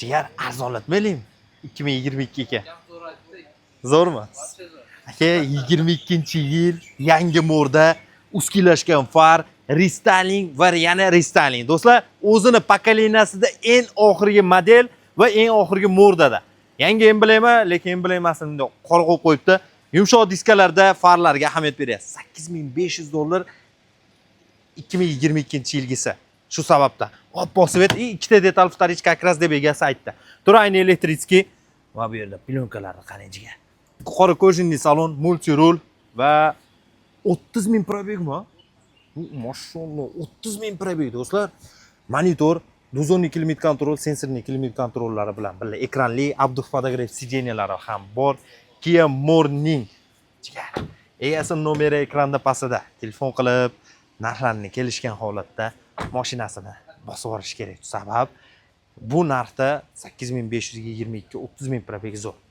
Jigar arzonlatmaylikmi? 2022 ga. Zo'rmi? Aka 22-yil yangi mo'rda uskilashgan far, restyling va yana restyling. Do'stlar, o'zini pokoleniyasida eng oxirgi model va eng oxirgi mo'rdada. Yangi emblema, lekin emblemasini qora qo'yib qo'yibdi. Yumshoq diskalarda farlarga ahamiyat beryapti. $8500 2022-yilgisi. Shu sababdan. Oppoq svet ikkita detal вторичка как раз deb egasi aytdi. Turayni elektriskiy va bu yerda plyonkalarni qarang. Qora kojinli salon, multi-rul va 30.000 probegmi? Mashalloh, 30.000 probeg do'stlar. Monitor, dozorli klimat kontrol, sensorli klimat kontrollari bilan birga ekranli abduh fotograf sideniyalari ham bor. Kia Morning. Egasi nomeri ekranda pastida. Telefon qilib, narxlarni kelishgan holatda mashinasini bosib olish kerak. Sabab bu narxda 8522 30.000 probeg zo'r.